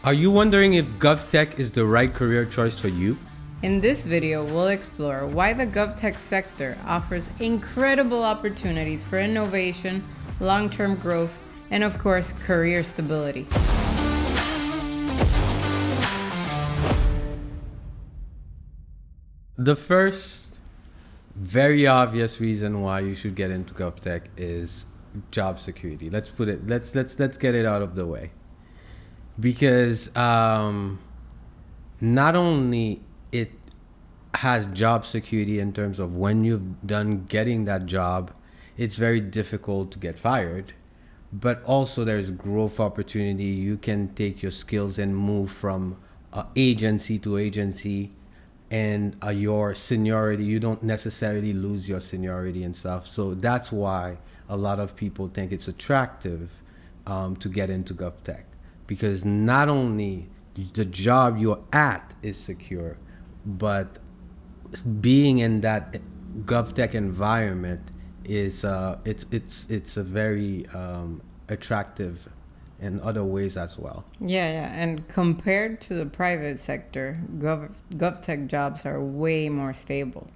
Are you wondering if GovTech is the right career choice for you? In this video, we'll explore why the GovTech sector offers incredible opportunities for innovation, long-term growth, and of course, career stability. The first very obvious reason why you should get into GovTech is job security. Let's get it out of the way. Because not only it has job security in terms of when you've done getting that job, it's very difficult to get fired, but also there's growth opportunity. You can take your skills and move from agency to agency, and your seniority, you don't necessarily lose your seniority and stuff. So that's why a lot of people think it's attractive to get into GovTech, because not only the job you're at is secure, but being in that GovTech environment is it's a very attractive in other ways as well. Yeah. And compared to the private sector, GovTech jobs are way more stable.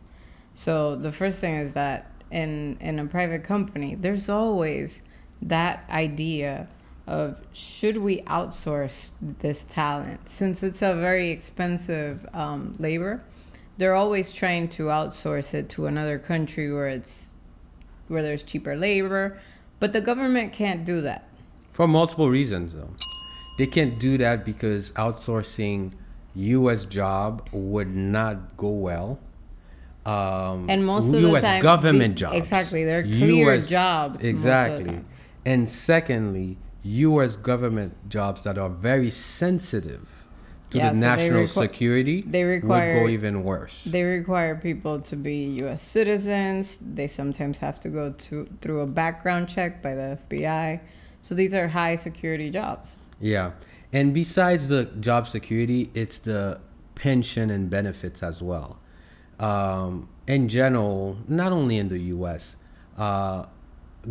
So the first thing is that in a private company, there's always that idea of should we outsource this talent, since it's a very expensive labor. They're always trying to outsource it to another country where there's cheaper labor, but the government can't do that. For multiple reasons, though. They can't do that because outsourcing U.S. job would not go well. And most of U.S. the time, government jobs. Exactly, they're clear US jobs. Exactly. Most of the time. And secondly, U.S. government jobs that are very sensitive to the So national security would go even worse. They require people to be U.S. citizens. They sometimes have to go through a background check by the FBI. So these are high security jobs. Yeah. And besides the job security, it's the pension and benefits as well. In general, not only in the U.S.,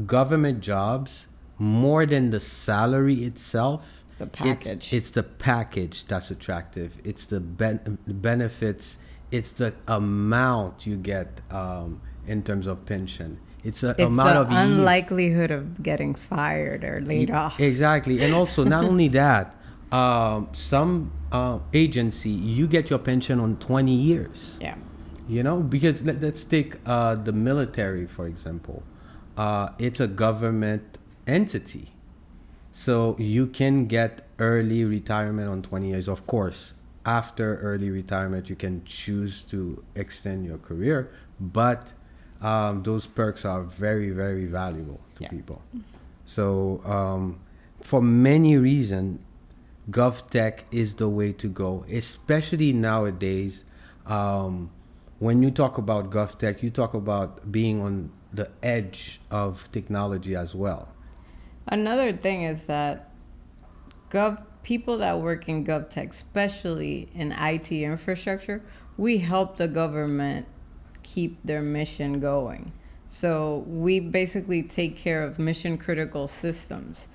government jobs, more than the salary itself, the package. It's the package that's attractive. It's the benefits. It's the amount you get in terms of pension. It's the amount of unlikelihood of getting fired or laid off. Exactly. And also, not only that, some agency, you get your pension on 20 years. Yeah. You know, because let's take the military, for example. It's a government entity. So you can get early retirement on 20 years. Of course, after early retirement, you can choose to extend your career, but those perks are very, very valuable to people. So for many reasons, GovTech is the way to go, especially nowadays. When you talk about GovTech, you talk about being on the edge of technology as well. Another thing is that people that work in GovTech, especially in IT infrastructure, we help the government keep their mission going. So we basically take care of mission critical systems,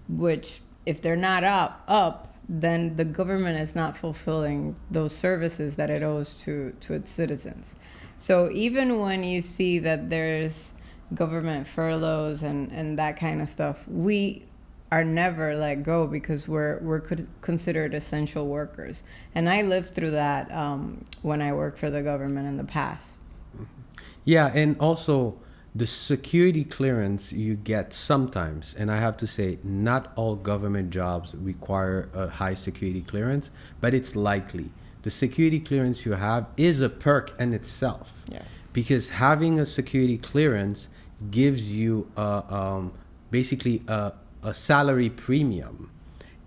which if they're not up, then the government is not fulfilling those services that it owes to its citizens. So even when you see that there's government furloughs and that kind of stuff, we are never let go because we're considered essential workers. And I lived through that when I worked for the government in the past. Yeah, and also the security clearance you get sometimes, and I have to say, not all government jobs require a high security clearance, but it's likely. The security clearance you have is a perk in itself. Yes. Because having a security clearance gives you basically a salary premium.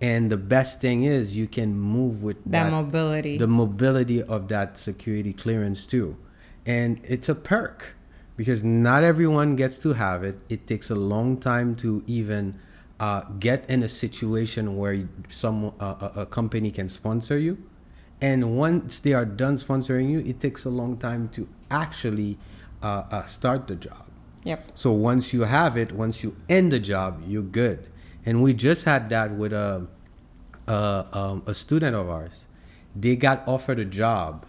And the best thing is you can move with that mobility. The mobility of that security clearance too. And it's a perk because not everyone gets to have it. It takes a long time to even get in a situation where a company can sponsor you. And once they are done sponsoring you, it takes a long time to actually start the job. Yep. So once you have it, once you end the job, you're good. And we just had that with a student of ours. They got offered a job.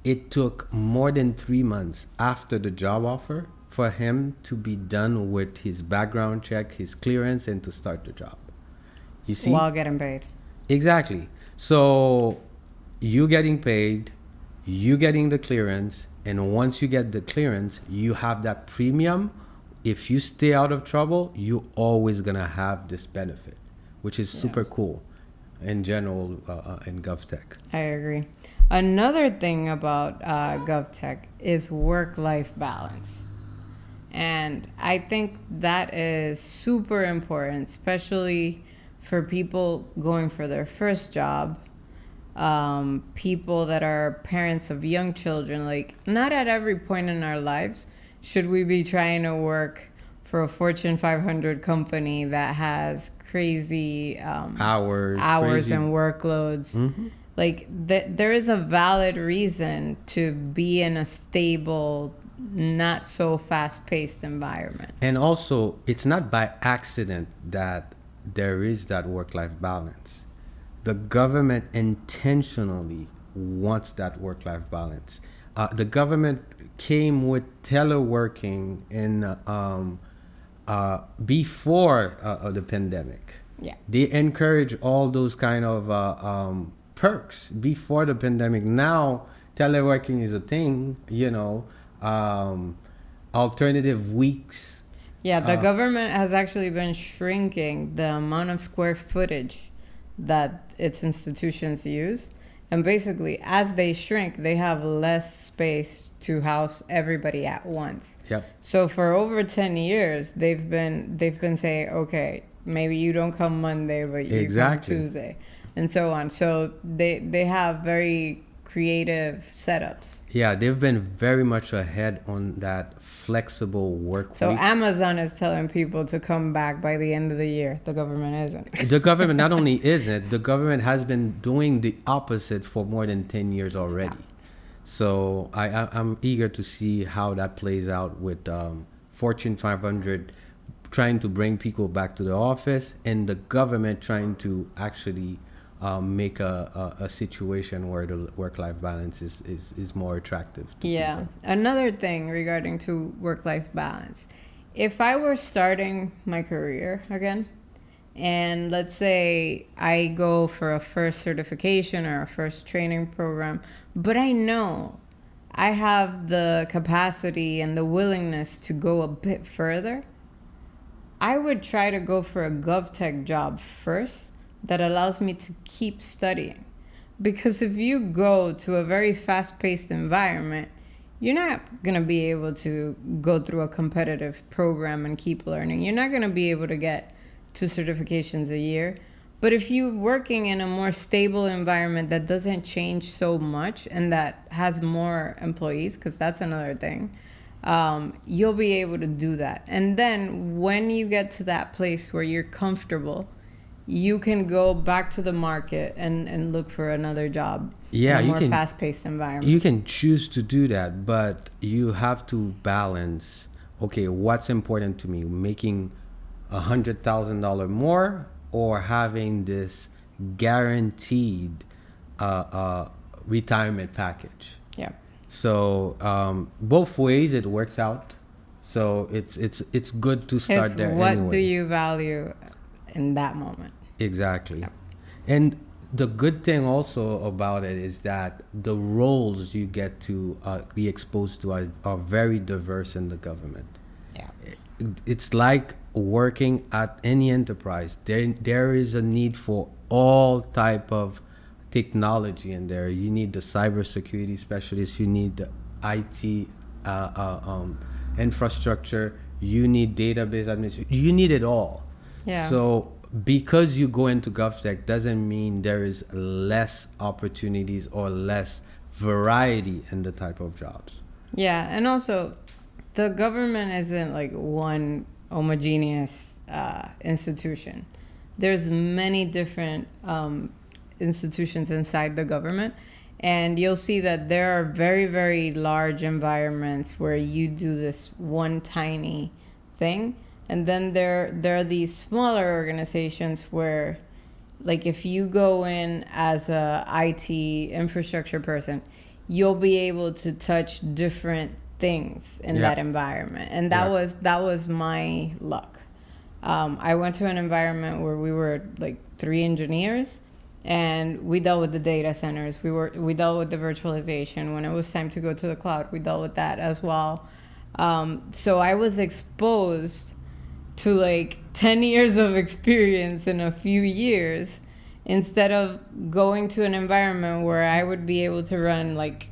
It took more than 3 months after the job offer for him to be done with his background check, his clearance, and to start the job. You see? While getting paid. Exactly. So you getting paid, you getting the clearance, and once you get the clearance, you have that premium. If you stay out of trouble, you always gonna have this benefit, which is super cool in general in GovTech. I agree. Another thing about GovTech is work-life balance. And I think that is super important, especially for people going for their first job, people that are parents of young children. Like, not at every point in our lives should we be trying to work for a Fortune 500 company that has crazy hours crazy. And workloads. Mm-hmm. Like, there is a valid reason to be in a stable, not so fast-paced environment. And also, it's not by accident that there is that work-life balance. The government intentionally wants that work-life balance. The government came with teleworking in before the pandemic. Yeah, they encourage all those kind of perks before the pandemic. Now teleworking is a thing, alternative weeks. Yeah, the government has actually been shrinking the amount of square footage that its institutions use. And basically, as they shrink, they have less space to house everybody at once. Yep. So for over 10 years, they've been saying, okay, maybe you don't come Monday, but you come Tuesday, and so on. So they have very creative setups. Yeah, they've been very much ahead on that flexible work So week. Amazon is telling people to come back by the end of the year. The government isn't. The government not only isn't, the government has been doing the opposite for more than 10 years already. Yeah. So I'm eager to see how that plays out with Fortune 500 trying to bring people back to the office and the government trying to actually make a situation where the work-life balance is more attractive to people. Another thing regarding to work-life balance, if I were starting my career again, and let's say I go for a first certification or a first training program, but I know I have the capacity and the willingness to go a bit further, I would try to go for a GovTech job first that allows me to keep studying. Because if you go to a very fast-paced environment, you're not going to be able to go through a competitive program and keep learning. You're not going to be able to get 2 certifications a year. But if you're working in a more stable environment that doesn't change so much and that has more employees, because that's another thing, you'll be able to do that. And then when you get to that place where you're comfortable, you can go back to the market and look for another job in a more fast-paced environment. You can choose to do that, but you have to balance, okay, what's important to me? Making $100,000 more or having this guaranteed retirement package? Yeah. So both ways it works out. So it's good to start there what anyway. Do you value in that moment? Exactly. Yep. And the good thing also about it is that the roles you get to be exposed to are very diverse in the government. Yeah. It's like working at any enterprise. There is a need for all type of technology in there. You need the cybersecurity specialist. You need the IT infrastructure. You need database administration. You need it all. Yeah. So because you go into GovTech doesn't mean there is less opportunities or less variety in the type of jobs. Yeah, and also the government isn't like one homogeneous institution. There's many different institutions inside the government, and you'll see that there are very, very large environments where you do this one tiny thing, And then there are these smaller organizations where, like, if you go in as a IT infrastructure person, you'll be able to touch different things in that environment, and that was my luck. I went to an environment where we were like 3 engineers, and we dealt with the data centers. We dealt with the virtualization. When it was time to go to the cloud, we dealt with that as well. So I was exposed to like 10 years of experience in a few years, instead of going to an environment where I would be able to run like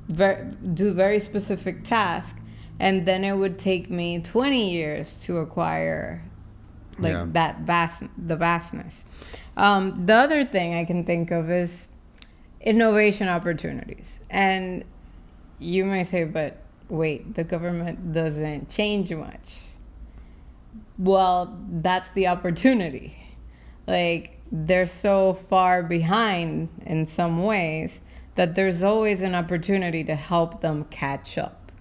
do very specific tasks, and then it would take me 20 years to acquire like the vastness. The other thing I can think of is innovation opportunities. And you may say, but wait, the government doesn't change much. Well, that's the opportunity. Like, they're so far behind in some ways that there's always an opportunity to help them catch up.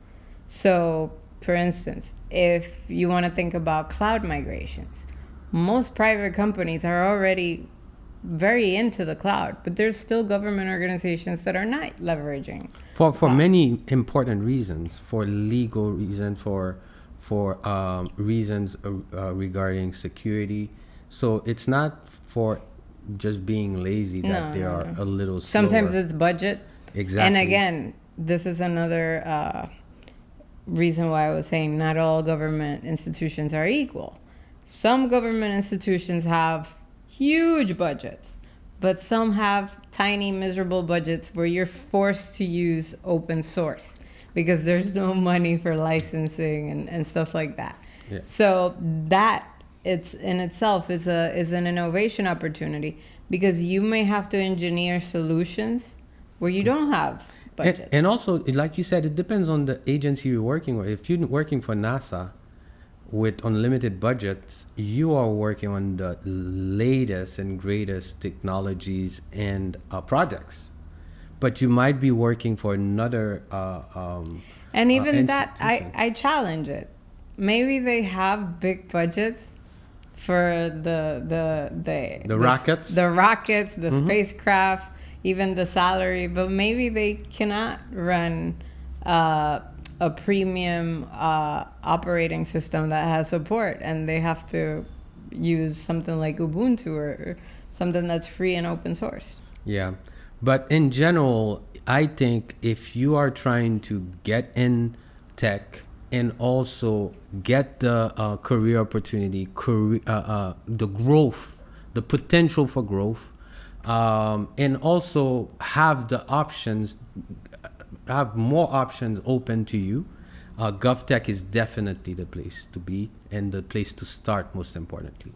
So, for instance, if you want to think about cloud migrations, most private companies are already very into the cloud, but there's still government organizations that are not leveraging. For many important reasons, for legal reasons, for reasons regarding security. So it's not for just being lazy that they are a little slower. Sometimes it's budget. Exactly. And again, this is another reason why I was saying not all government institutions are equal. Some government institutions have huge budgets, but some have tiny, miserable budgets where you're forced to use open source because there's no money for licensing and stuff like that. Yeah. So that it's in itself is an innovation opportunity, because you may have to engineer solutions where you don't have budget. And also, like you said, it depends on the agency you're working with. If you're working for NASA with unlimited budgets, you are working on the latest and greatest technologies and projects. But you might be working for another and even that, I challenge it. Maybe they have big budgets for the rockets, the spacecrafts, even the salary, but maybe they cannot run a premium operating system that has support, and they have to use something like Ubuntu or something that's free and open source. Yeah. But in general, I think if you are trying to get in tech and also get the career opportunity, the growth, the potential for growth, and also have the options, have more options open to you, GovTech is definitely the place to be and the place to start, most importantly.